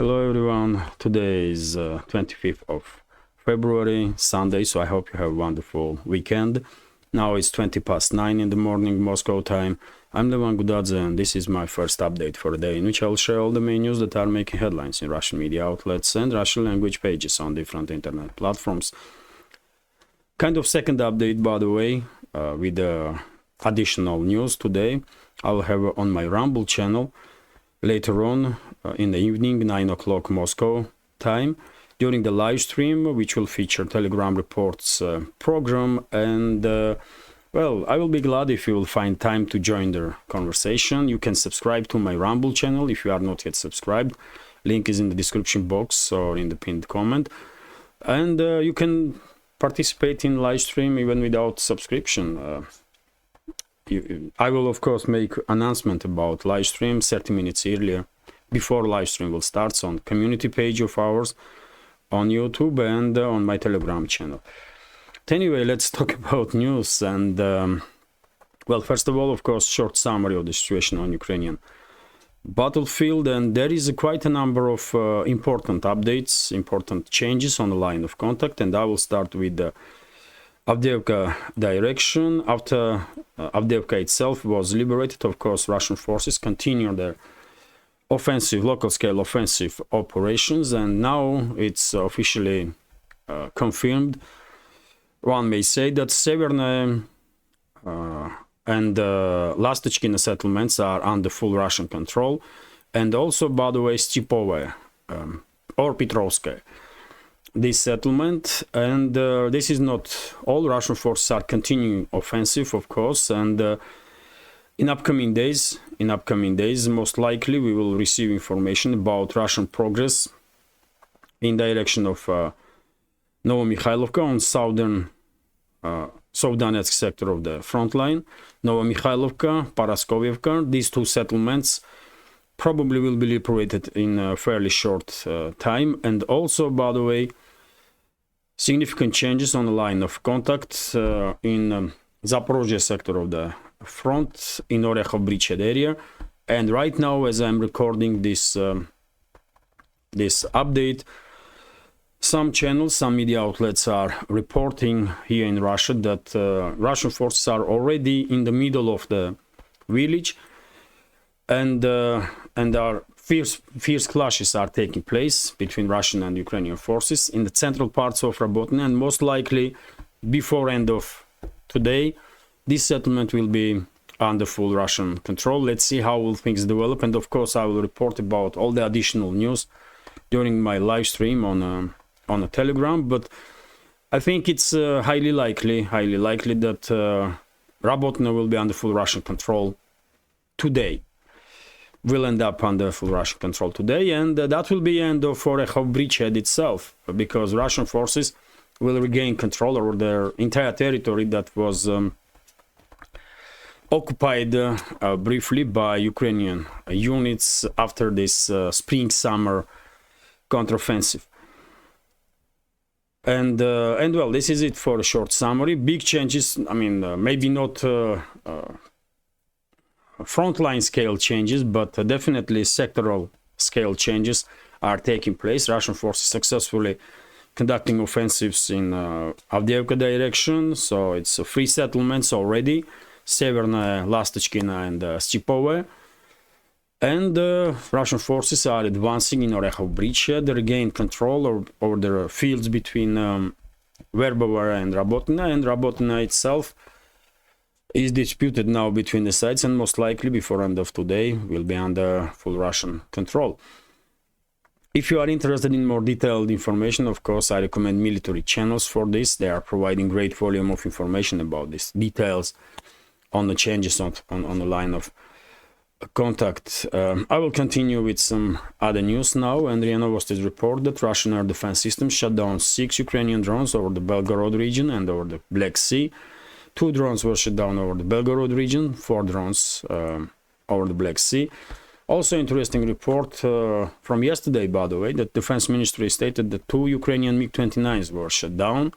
Hello everyone, today is 25th of February, Sunday, so I hope you have a wonderful weekend. Now it's 20 past 9 in the morning, Moscow time. I'm Levan Gudadze and this is my first update for the day, in which I'll share all the main news that are making headlines in Russian media outlets and Russian language pages on different internet platforms. Kind of second update, by the way, with additional news today. I'll have on my Rumble channel later on in the evening, 9 o'clock Moscow time, during the live stream, which will feature Telegram reports program. And well, I will be glad if you will find time to join the conversation. You can subscribe to my Rumble channel if you are not yet subscribed. Link is in the description box or in the pinned comment. And you can participate in live stream even without subscription. I will of course make announcement about live stream 30 minutes earlier before live stream will start on community page of ours on YouTube and on my Telegram channel. But anyway, let's talk about news. And well, first of all, of course, short summary of the situation on Ukrainian battlefield, and there is quite a number of important updates, important changes on the line of contact, and I will start with the Avdiivka direction. After Avdiivka itself was liberated, of course, Russian forces continue their offensive, local scale offensive operations, and now it's officially confirmed. One may say that Severnoye and Lastochkino settlements are under full Russian control, and also, by the way, Stepovoye or Petrovskaya, this settlement. And this is not all. Russian forces are continuing offensive, of course, and in upcoming days, most likely we will receive information about Russian progress in direction of Novomikhailovka on southern Donetsk sector of the front line. Novomikhailovka, Paraskovievka, these two settlements probably will be liberated in a fairly short time. And also, by the way, significant changes on the line of contact in Zaporozhye sector of the front, in Orekhov area. And right now, as I'm recording this this update, some channels, some media outlets are reporting here in Russia that Russian forces are already in the middle of the village, and our fierce clashes are taking place between Russian and Ukrainian forces in the central parts of Rabotino, and most likely before end of today, this settlement will be under full Russian control. Let's see how will things develop, and of course I will report about all the additional news during my live stream on a Telegram. But I think it's highly likely that Rabotino will be under full Russian control today. Will end up under full Russian control today, and that will be end of Orekhov bridgehead itself, because Russian forces will regain control over their entire territory that was occupied briefly by Ukrainian units after this spring-summer counteroffensive. And well, this is it for a short summary. Big changes, I mean, maybe not frontline scale changes, but definitely sectoral scale changes are taking place. Russian forces successfully conducting offensives in Avdiivka direction, so it's three settlements already: Severnoye, Lastochkino, and Stepovoye. And Russian forces are advancing in Orekhov bridgehead. They regain control over the fields between Verbovo and Rabotino itself is disputed now between the sides, and most likely before end of today will be under full Russian control. If you are interested in more detailed information, of course, I recommend military channels for this. They are providing great volume of information about these details on the changes on the line of contact. I will continue with some other news now, and RIA Novosti's report that Russian air defense systems shut down 6 Ukrainian drones over the Belgorod region and over the Black Sea. 2 drones were shut down over the Belgorod region, 4 drones over the Black Sea. Also interesting report from yesterday, by the way, that Defense Ministry stated that 2 Ukrainian MiG-29s were shut down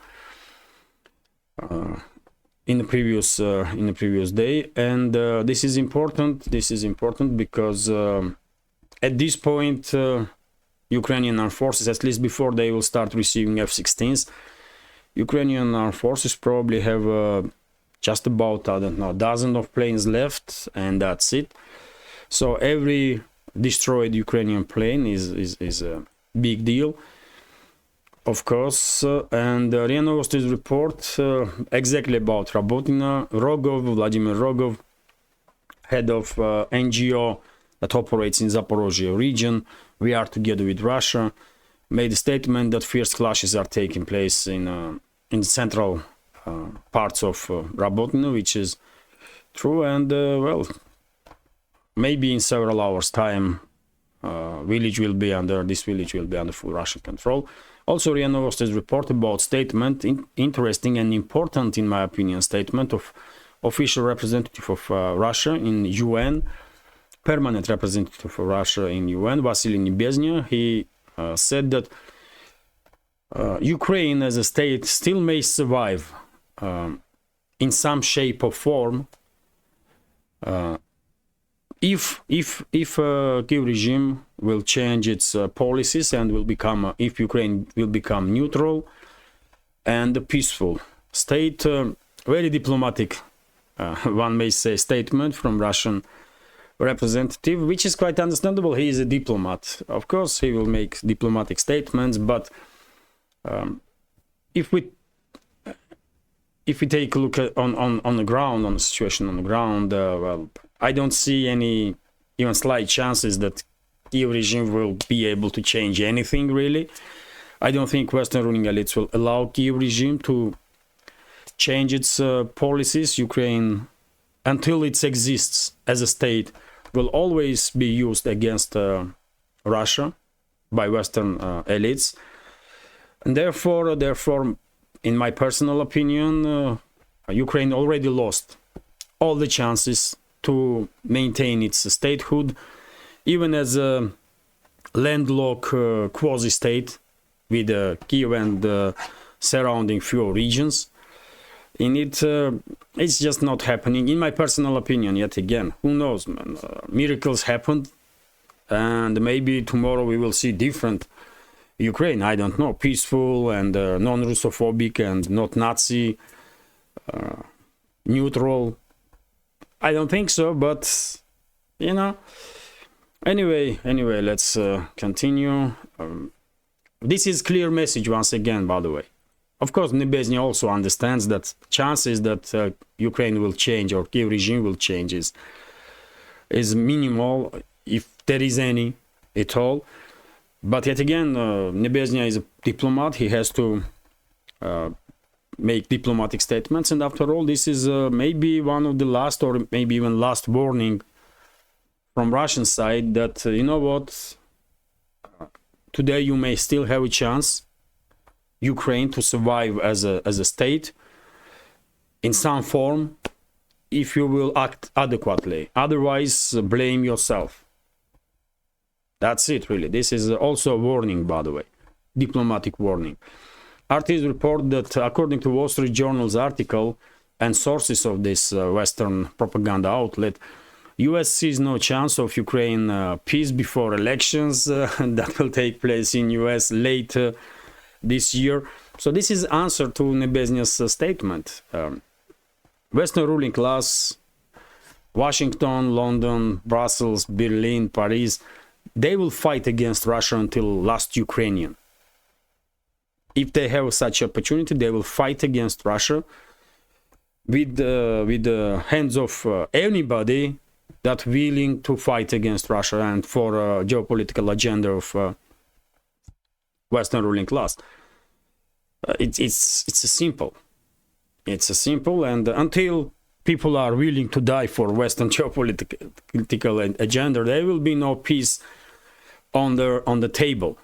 in the previous day. And this is important because at this point Ukrainian armed forces, at least before they will start receiving F-16s. Ukrainian armed forces probably have just about, I don't know, a dozen of planes left, and that's it. So every destroyed Ukrainian plane is a big deal, of course. And RIA Novosti's report exactly about Rabotino, Vladimir Rogov, head of NGO that operates in Zaporozhye region. We are together with Russia, made a statement that fierce clashes are taking place in central parts of Rabotino, which is true. And well, maybe in several hours' time, this village will be under full Russian control. Also, RIA Novosti's report about statement, interesting and important in my opinion, statement of official representative of Russia in UN, permanent representative of Russia in UN, Vasily Nebezhny. He said that Ukraine as a state still may survive in some shape or form if Kiev regime will change its policies and will become, if Ukraine will become neutral and a peaceful state. Very diplomatic, one may say, statement from Russian representative, which is quite understandable. He is a diplomat. Of course, he will make diplomatic statements, but if we take a look at on the ground, on the situation on the ground, well, I don't see any even slight chances that Kiev regime will be able to change anything, really. I don't think Western ruling elites will allow Kiev regime to change its policies. Ukraine, until it exists as a state, will always be used against Russia by Western elites. And therefore, in my personal opinion, Ukraine already lost all the chances to maintain its statehood, even as a landlocked quasi-state with Kiev and surrounding few regions. In it, it's just not happening, in my personal opinion, yet again. Who knows, man? Miracles happened, and maybe tomorrow we will see different Ukraine, I don't know, peaceful and non-Russophobic and not Nazi, neutral. I don't think so, but, you know. Anyway, let's continue. This is clear message once again, by the way. Of course, Nebezhny also understands that chances that Ukraine will change or Kiev regime will change is minimal, if there is any at all. But yet again, Nebezhny is a diplomat. He has to make diplomatic statements. And after all, this is maybe one of the last or maybe even last warning from Russian side that, you know what, today you may still have a chance, Ukraine, to survive as a state in some form if you will act adequately. Otherwise, blame yourself. That's it, really. This is also a warning, by the way, diplomatic warning. RT's report that according to Wall Street Journal's article and sources of this Western propaganda outlet, US sees no chance of Ukraine peace before elections that will take place in US later this year. So this is answer to Nebezhny's statement. Western ruling class, Washington, London, Brussels, Berlin, Paris, they will fight against Russia until last Ukrainian. If they have such opportunity, they will fight against Russia with the hands of anybody that willing to fight against Russia and for a geopolitical agenda of Western ruling class. It's a simple. It's a simple, and until people are willing to die for Western geopolitical agenda, there will be no peace on the table.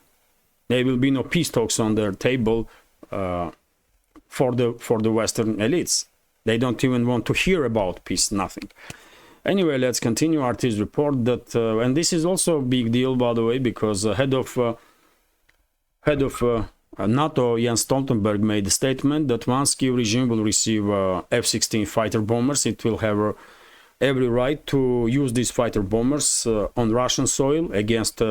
There will be no peace talks on their table for the Western elites. They don't even want to hear about peace, nothing. Anyway, let's continue. RT's report that, and this is also a big deal, by the way, because head of NATO, Jens Stoltenberg, made a statement that once Kiev regime will receive F-16 fighter bombers, it will have every right to use these fighter bombers on Russian soil against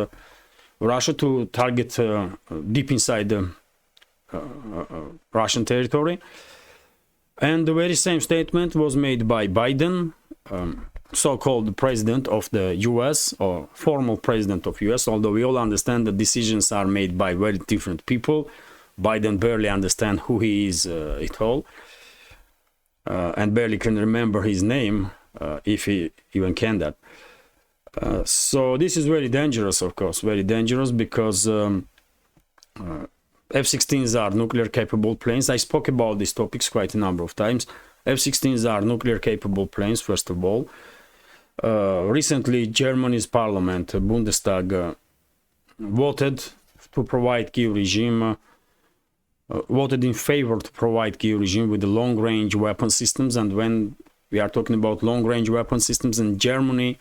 Russia to target deep inside the Russian territory. And the very same statement was made by Biden, so-called president of the US, or formal president of US, although we all understand that decisions are made by very different people. Biden barely understands who he is at all, and barely can remember his name, if he even can that. So this is very dangerous, of course, very dangerous, because F-16s are nuclear-capable planes. I spoke about these topics quite a number of times. F-16s are nuclear-capable planes, first of all. Recently, Germany's parliament, Bundestag, voted to provide Kiev regime, voted in favor to provide Kiev regime with the long-range weapon systems. And when we are talking about long-range weapon systems in Germany,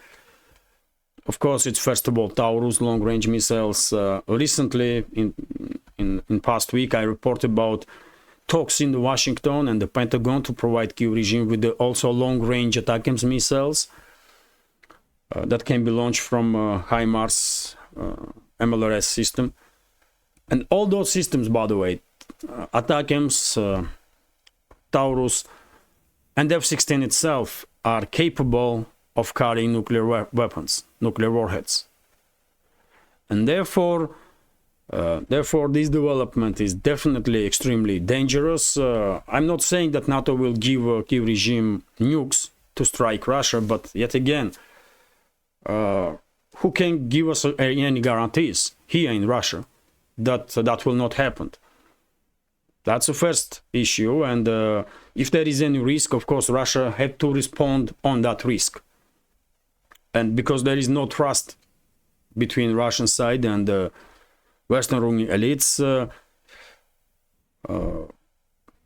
of course, it's first of all Taurus long-range missiles. Recently, in past week, I reported about talks in Washington and the Pentagon to provide Kiev regime with also long-range ATACMS missiles that can be launched from HIMARS MLRS system. And all those systems, by the way, ATACMS, Taurus, and F-16 itself are capable of carrying nuclear weapons, nuclear warheads. And therefore, this development is definitely extremely dangerous. I'm not saying that NATO will give Kiev regime nukes to strike Russia, but yet again, who can give us any guarantees here in Russia that that will not happen? That's the first issue, and if there is any risk, of course, Russia had to respond on that risk. And because there is no trust between Russian side and the Western ruling elites,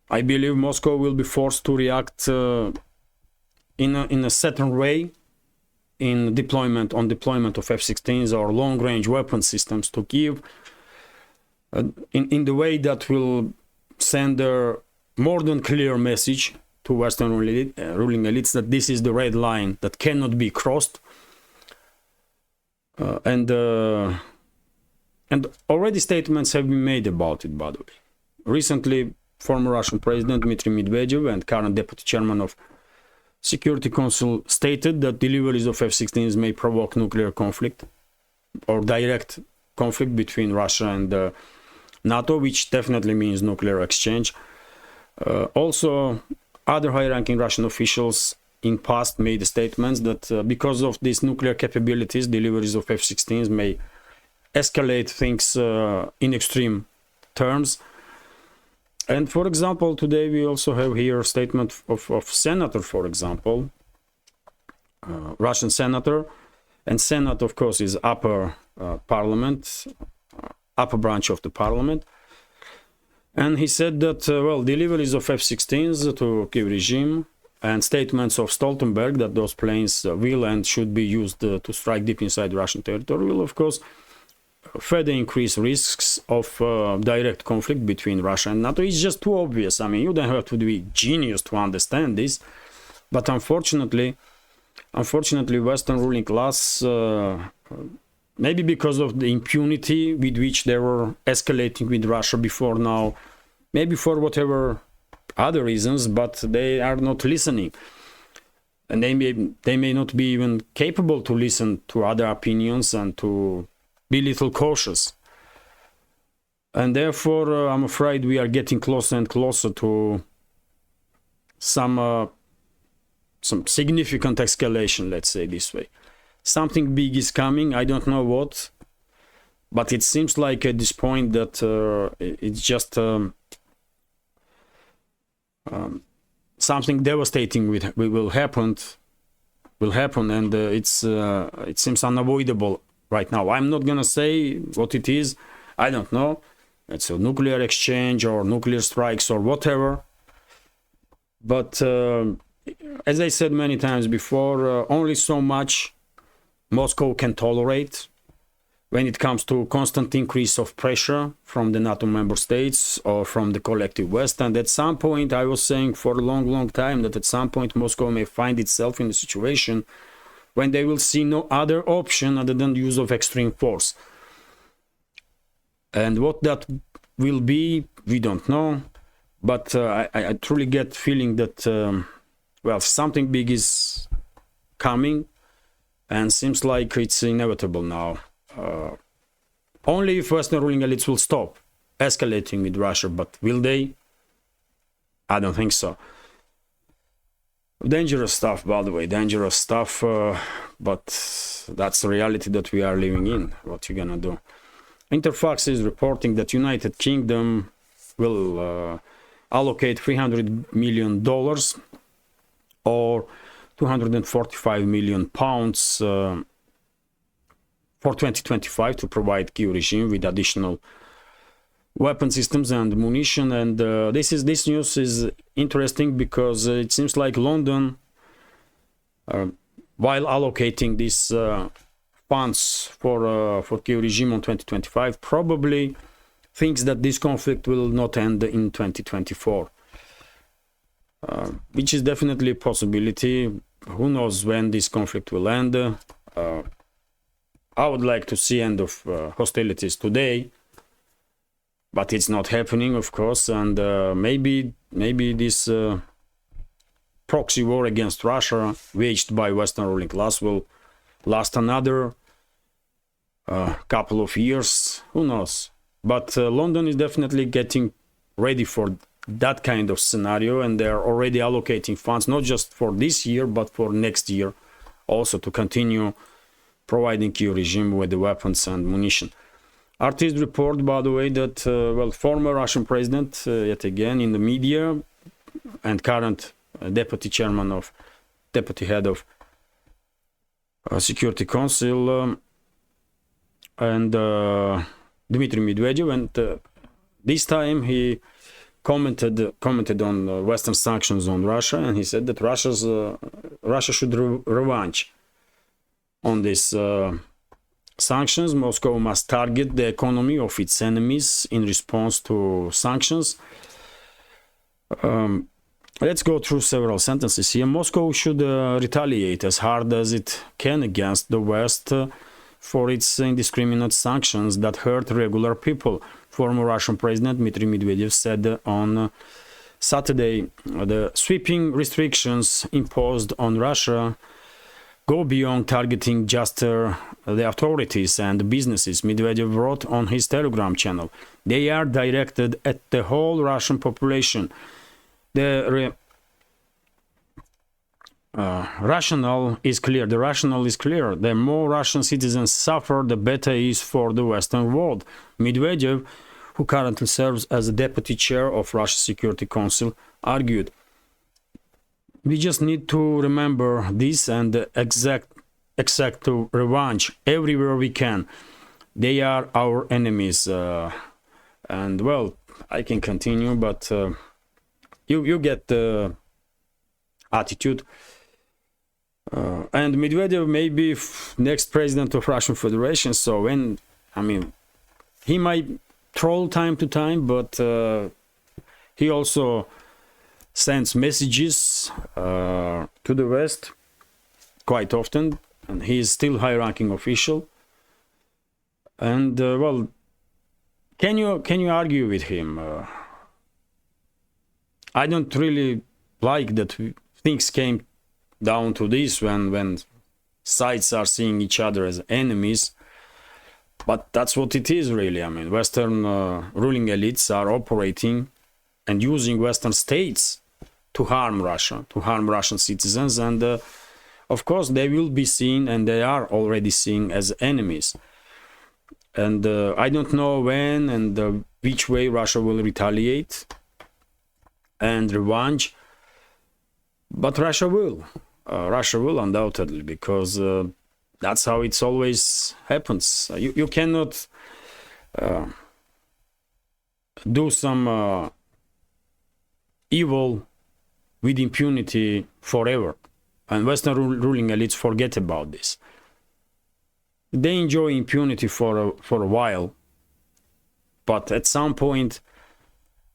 I believe Moscow will be forced to react in a certain way in deployment of F-16s or long-range weapon systems to Kiev, in the way that will send a more than clear message to Western ruling elites that this is the red line that cannot be crossed. And already statements have been made about it, by the way. Recently, former Russian President Dmitry Medvedev and current Deputy Chairman of Security Council stated that deliveries of F-16s may provoke nuclear conflict or direct conflict between Russia and NATO, which definitely means nuclear exchange. Also, other high-ranking Russian officials in past made statements that because of these nuclear capabilities, deliveries of F-16s may escalate things in extreme terms. And for example, today we also have here a statement of senator, for example, Russian senator, and Senate, of course, is upper parliament, upper branch of the parliament. And he said that, well, deliveries of F-16s to Kiev regime and statements of Stoltenberg that those planes will and should be used to strike deep inside Russian territory will, of course, further increase risks of direct conflict between Russia and NATO. It's just too obvious. I mean, you don't have to be genius to understand this, but unfortunately, Western ruling class, maybe because of the impunity with which they were escalating with Russia before now, maybe for whatever other reasons, but they are not listening. And they may not be even capable to listen to other opinions and to be a little cautious. And therefore, I'm afraid we are getting closer and closer to some significant escalation, let's say this way. Something big is coming, I don't know what, but it seems like at this point that it's just something devastating will happen, and it seems unavoidable right now. I'm not gonna say what it is, I don't know. It's a nuclear exchange or nuclear strikes or whatever, but as I said many times before, only so much Moscow can tolerate when it comes to constant increase of pressure from the NATO member states or from the collective West. And at some point, I was saying for a long time that at some point Moscow may find itself in a situation when they will see no other option other than use of extreme force. And what that will be, we don't know. But I truly get feeling that, well, something big is coming, and seems like it's inevitable now. Only if Western ruling elites will stop escalating with Russia, but will they? I don't think so. Dangerous stuff, by the way, dangerous stuff, but that's the reality that we are living in. What you gonna do? Interfax is reporting that United Kingdom will allocate $300 million or 245 million pounds for 2025 to provide Kyiv regime with additional weapon systems and munition. And this news is interesting because it seems like London, while allocating these funds for Kyiv regime on 2025, probably thinks that this conflict will not end in 2024, which is definitely a possibility. Who knows when this conflict will end? I would like to see end of hostilities today, but it's not happening, of course. And maybe this proxy war against Russia waged by Western ruling class will last another couple of years. Who knows? But London is definitely getting ready for that kind of scenario, and they're already allocating funds, not just for this year, but for next year also, to continue providing Kyiv regime with the weapons and munition. Artists report, by the way, that well, former Russian president, yet again in the media, and current deputy head of Security Council, and Dmitry Medvedev, and this time he commented on Western sanctions on Russia, and he said that Russia should revenge on these sanctions. Moscow must target the economy of its enemies in response to sanctions. Let's go through several sentences here. Moscow should retaliate as hard as it can against the West for its indiscriminate sanctions that hurt regular people, former Russian President Dmitry Medvedev said on Saturday. The sweeping restrictions imposed on Russia go beyond targeting just the authorities and businesses, Medvedev wrote on his Telegram channel. They are directed at the whole Russian population. The rationale is clear. The more Russian citizens suffer, the better it is for the Western world. Medvedev, who currently serves as the deputy chair of Russia's Security Council, argued. We just need to remember this and exact revenge everywhere we can. They are our enemies. And well, I can continue, but you get the attitude. And Medvedev may be next president of Russian Federation. So he might troll time to time, but he also sends messages to the West quite often, and he is still high-ranking official. And well, can you argue with him? I don't really like that things came down to this when sides are seeing each other as enemies, but that's what it is really. Western ruling elites are operating and using Western states to harm Russia, to harm Russian citizens, and of course they will be seen, and they are already seen, as enemies. And I don't know when and which way Russia will retaliate and revenge, but Russia will undoubtedly, because that's how it's always happens. You cannot do some evil with impunity forever, and Western ruling elites forget about this. They enjoy impunity for a while, but at some point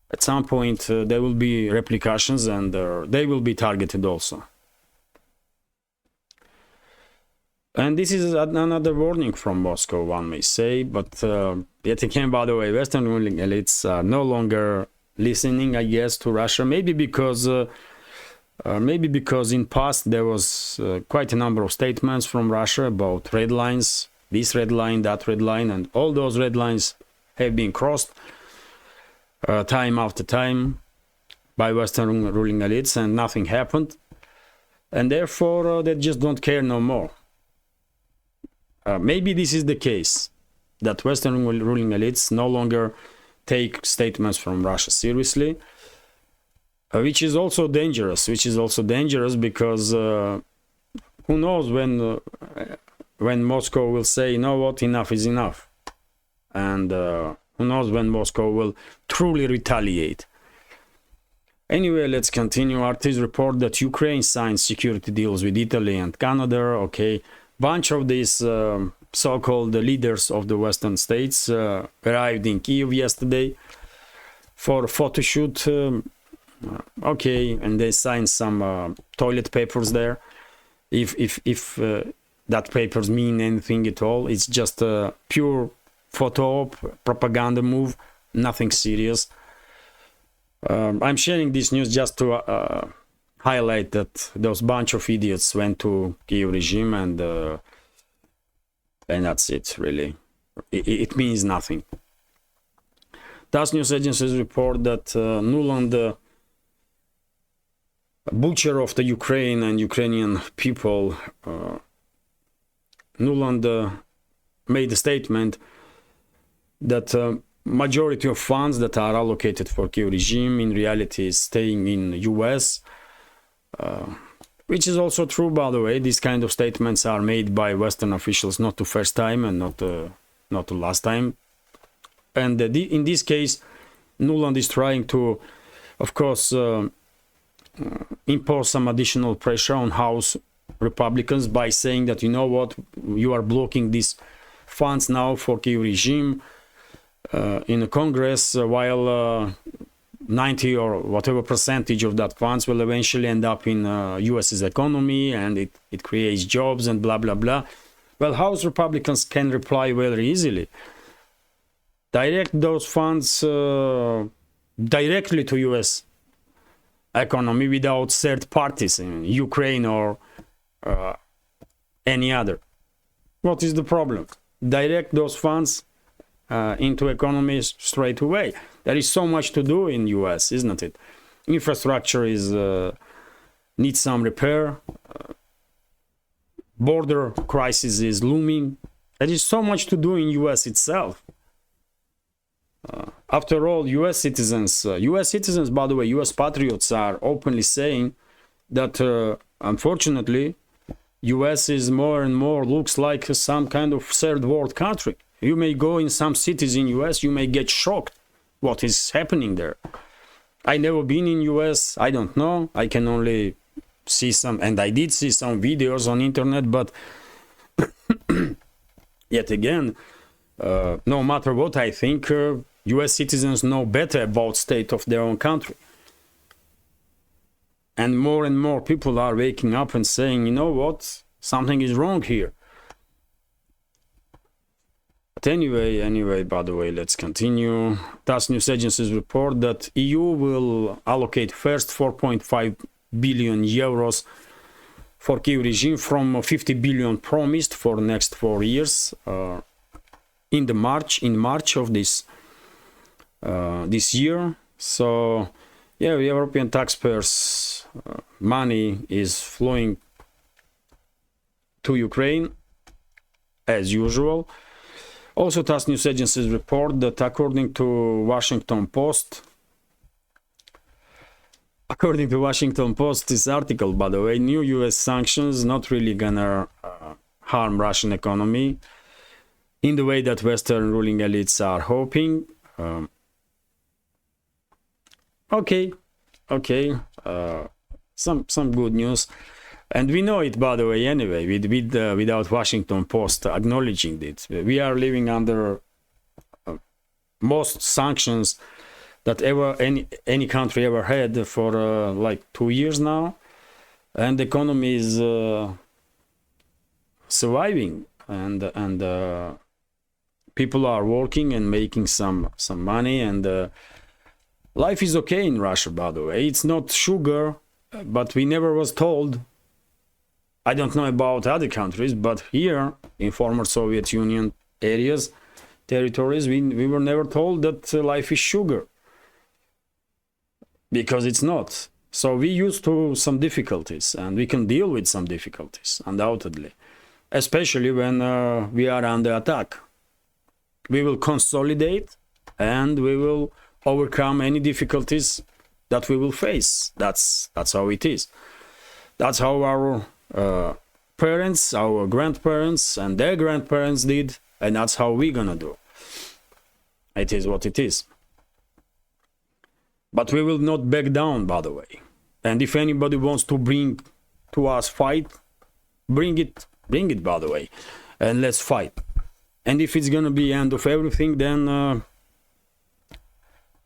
there will be repercussions, and they will be targeted also. And this is another warning from Moscow, one may say. But yet again, by the way, Western ruling elites are no longer listening, I guess, to Russia. Maybe because in past there was quite a number of statements from Russia about red lines, this red line, that red line, and all those red lines have been crossed time after time by Western ruling elites, and nothing happened. And therefore, they just don't care no more. Maybe this is the case, that Western ruling elites no longer take statements from Russia seriously, which is also dangerous. Because who knows when Moscow will say, you know what, enough is enough, and who knows when Moscow will truly retaliate. Anyway, let's continue. Artists report that Ukraine signed security deals with Italy and Canada. Okay, bunch of these so-called leaders of the Western states arrived in Kiev yesterday for a photo shoot. Okay, and they signed some toilet papers there. If that papers mean anything at all, it's just a pure photo op, propaganda move, nothing serious. I'm sharing this news just to highlight that those bunch of idiots went to Kiev regime, and that's it, really. It means nothing. TASS news agencies report that Nuland, butcher of the Ukraine and Ukrainian people, Nuland made a statement that majority of funds that are allocated for Kiev regime in reality is staying in US, which is also true, by the way. These kind of statements are made by Western officials not the first time and not the last time. And in this case, Nuland is trying to, of course, impose some additional pressure on House Republicans by saying that, you know what, you are blocking these funds now for Kiev regime in the Congress, while 90 or whatever percentage of that funds will eventually end up in US's economy, and it creates jobs and blah blah blah. Well, House Republicans can reply very easily. Direct those funds directly to US economy without third parties in Ukraine or any other. What is the problem? Direct those funds into economies straight away. There is so much to do in US, isn't it? Infrastructure needs some repair. Border crisis is looming. There is so much to do in US itself. After all, US citizens, by the way, US patriots are openly saying that unfortunately, US is more and more looks like some kind of third world country. You may go in some cities in US, you may get shocked what is happening there. I never been in US, I don't know. I can only see some, and I did see some videos on internet, but yet again, no matter what I think, US citizens know better about state of their own country. And more people are waking up and saying, you know what, something is wrong here. But anyway, by the way, let's continue. TASS news agencies report that EU will allocate first 4.5 billion euros for Kiev regime from 50 billion promised for the next 4 years in March of this year. So yeah, European taxpayers' money is flowing to Ukraine as usual. Also, TASS news agencies report that according to Washington Post, this article, by the way, new US sanctions not really gonna harm Russian economy in the way that Western ruling elites are hoping. Okay, some good news, and we know it, by the way, anyway, without Washington Post acknowledging it. We are living under most sanctions that any country ever had for like 2 years now, and the economy is surviving, and people are working and making some money, and life is okay in Russia, by the way. It's not sugar, but we never was told. I don't know about other countries, but here in former Soviet Union areas, territories, we were never told that life is sugar, because it's not. So we used to some difficulties, and we can deal with some difficulties, undoubtedly, especially when we are under attack. We will consolidate, and we will overcome any difficulties that we will face. That's how it is. That's how our parents, our grandparents, and their grandparents did, and that's how we're gonna do. It is what it is. But we will not back down, by the way. And if anybody wants to bring to us fight, bring it, by the way, and let's fight. And if it's gonna be end of everything, then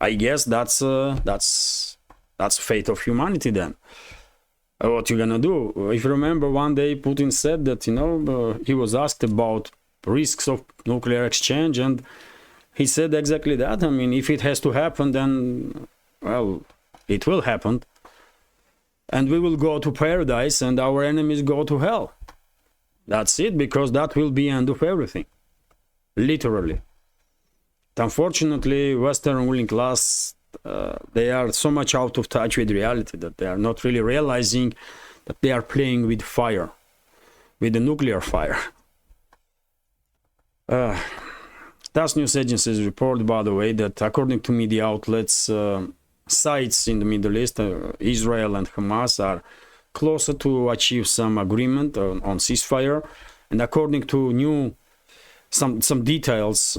I guess that's fate of humanity. Then what you gonna do? If you remember, one day Putin said that, you know, he was asked about risks of nuclear exchange, and he said exactly that. I mean, if it has to happen, then, well, it will happen, and we will go to paradise and our enemies go to hell. That's it, because that will be end of everything, literally. Unfortunately, Western ruling class, they are so much out of touch with reality that they are not really realizing that they are playing with fire, with the nuclear fire. TASS news agencies report, by the way, that according to media outlets, sides in the Middle East, Israel and Hamas, are closer to achieve some agreement on ceasefire. And according to some details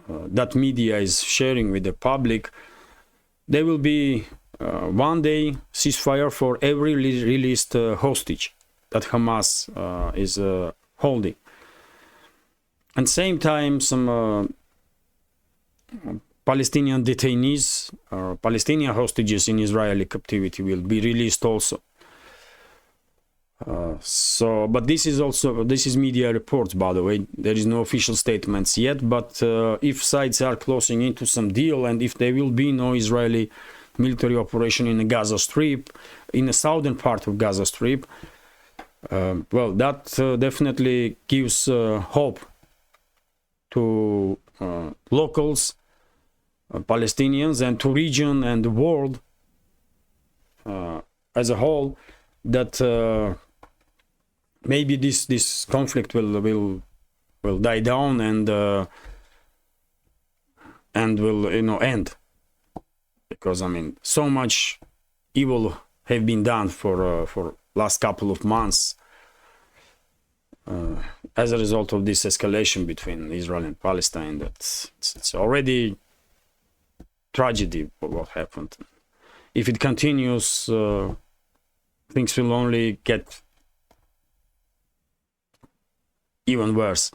that media is sharing with the public, there will be one day ceasefire for every released hostage that Hamas is holding. And same time, some Palestinian detainees or Palestinian hostages in Israeli captivity will be released also. But this is media reports, by the way. There is no official statements yet, but if sides are closing into some deal, and if there will be no Israeli military operation in the Gaza Strip, in the southern part of Gaza Strip, well, that definitely gives hope to locals, Palestinians, and to region and the world as a whole, that maybe this conflict will die down and will, you know, end, because I mean, so much evil have been done for last couple of months as a result of this escalation between Israel and Palestine, that it's already tragedy for what happened. If it continues, things will only get even worse.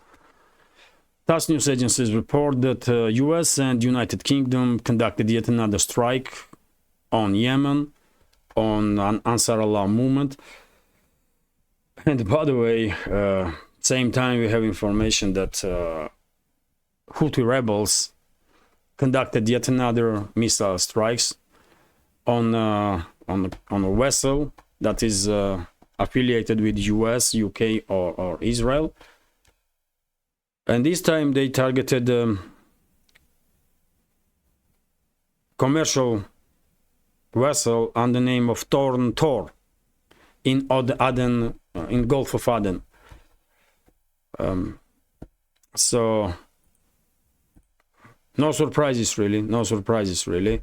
TASS news agencies report that US and United Kingdom conducted yet another strike on Yemen, on an Ansar Allah movement. And by the way, same time we have information that Houthi rebels conducted yet another missile strikes on a vessel that is affiliated with US, UK, or Israel. And this time they targeted commercial vessel under the name of Tor in Aden, in Gulf of Aden. So no surprises really.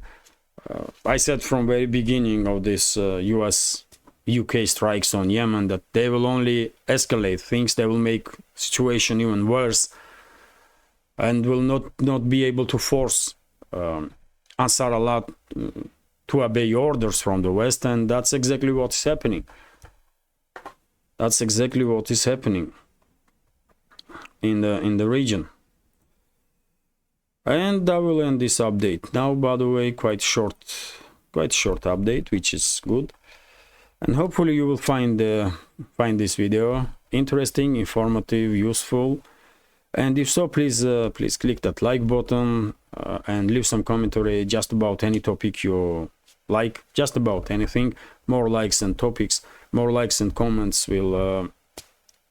I said from very beginning of this US UK strikes on Yemen that they will only escalate things, they will make situation even worse, and will not be able to force Ansar Allah to obey orders from the West. And that's exactly what is happening. That's exactly what is happening in the region. And I will end this update now, by the way, quite short update, which is good. And hopefully you will find this video interesting, informative, useful. And if so, please please click that like button and leave some commentary just about any topic you like, just about anything. More likes and topics, more likes and comments will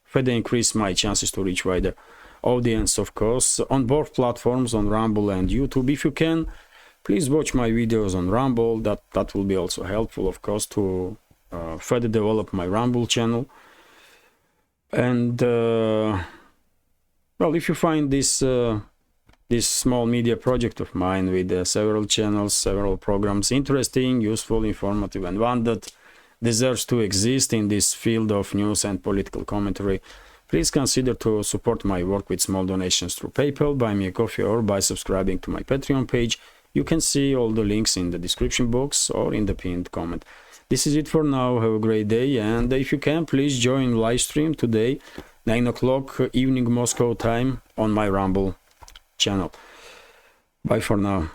further increase my chances to reach wider audience, of course, on both platforms, on Rumble and YouTube. If you can, please watch my videos on Rumble. That will be also helpful, of course, to further develop my Rumble channel. And well, if you find this this small media project of mine with several channels, several programs interesting, useful, informative, and one that deserves to exist in this field of news and political commentary, please consider to support my work with small donations through PayPal, buy me a coffee, or by subscribing to my Patreon page. You can see all the links in the description box or in the pinned comment. This is it for now. Have a great day, and if you can, please join live stream today, 9 o'clock evening Moscow time, on my Rumble channel. Bye for now.